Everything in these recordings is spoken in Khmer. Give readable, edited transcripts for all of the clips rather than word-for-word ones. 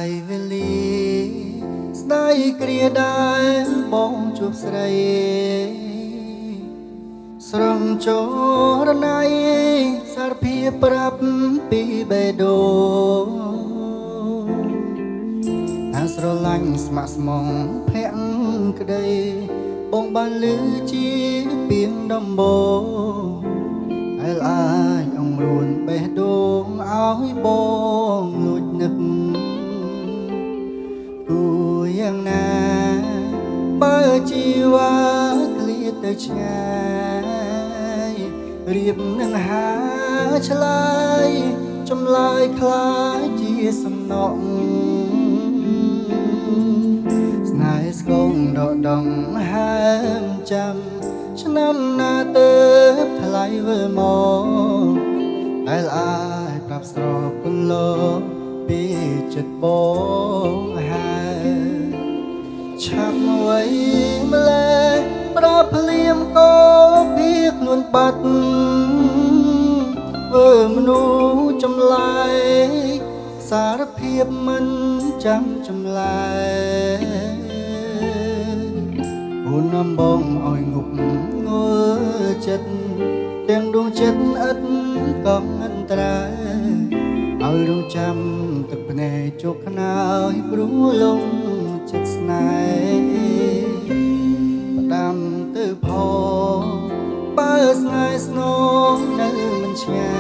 យវេលាស្ដាយគ្រាដែលបងជួបស្រីស្រងចរណៃសារភាពប្រាប់ពីបេះដូងអាស្រឡាញ់ស្ម័គ្រស្មងភ័ក្រក្តីបងបានលឺជាពីងដំបូងហើយអាចអង្រួនបេះដូងឲ្យបងងូចនឹកគួរយ៉ាងណាបើជីវ៉ាឃ្លាតទៅឆ្ងាយរៀបនឹងហាឆ្លើយចម្លើយคล้ายជាសំណក់ស្នេហ៍ស្គងដកដងហើមចាំឆ្នាំណាទៅថ្លៃវិលមកដែលអាចប្រាប់ស្រពគន្លកពីចិត្តបងហើយឆាប់មកໄວម្លេះប្រាប់ភ្លាមកោពីខ្លួនបាត់ធ្វើមនុស្សចម្លែកសារភាពមិនចាំចម្លែកអូននាំបងឲ្យងប់ងល់ចិត្តទាំងដួងចិត្តឥតកងអន្តរាឲ្យរងចាំទឹកភ្នែកជោគខ្នើយព្រោះលងចិត្តស្នេហ៍ផ្ដាំទៅផងបើស្នេហ៍ស្នងនៅមិនឆ្ងា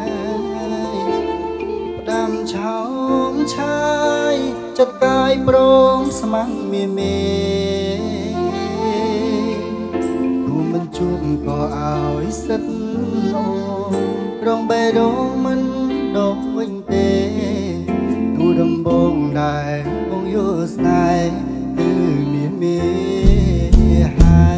យផ្ដាំឆោមឆាយចិត្តកាយព្រមស្មាំងមេមិនជួបក៏ឲ្យសិតអូរងបេះដូងមិនដកវិញទេទូដំបងដែរបងយល់ស្នេហ៍គឺមានហើយ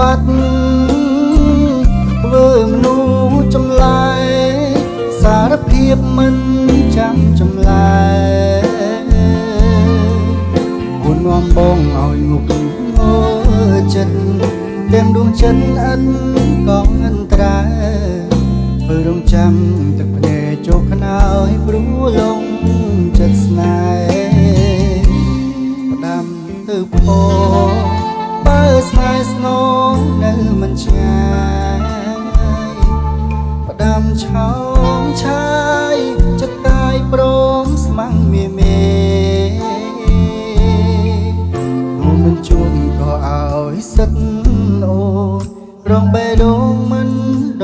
បាត់ធ្វើមនុស្សចម្លែកសារភាពមិនចាំចម្លែកអូននាំបងឲ្យងប់ងល់ចិត្តទាំងដួងចិត្តអិនកងអន្តរាធ្វើរងចាំទឹកភ្នែកជោគខ្នើយព្រោះលងចិត្តស្នេហ៍ផ្ដាំទៅផងបើស្នេហ៍ស្នងនៅមិនឆ្ងាយផ្ដាំឆោមឆាយចិត្តកាយព្រមស្មាំងមេនោះមិនជួបក៏ឲ្យសិតអូរងបេះដូងមិន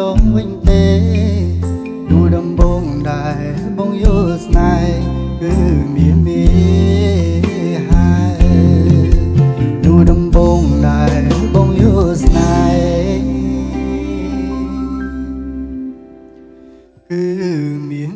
ដងវិញទេទូដំបងដែរបងយល់ស្នេហ៍គឺមានហើយទូដំបងដែរបងយល់ស្នេហ៍គឺមាន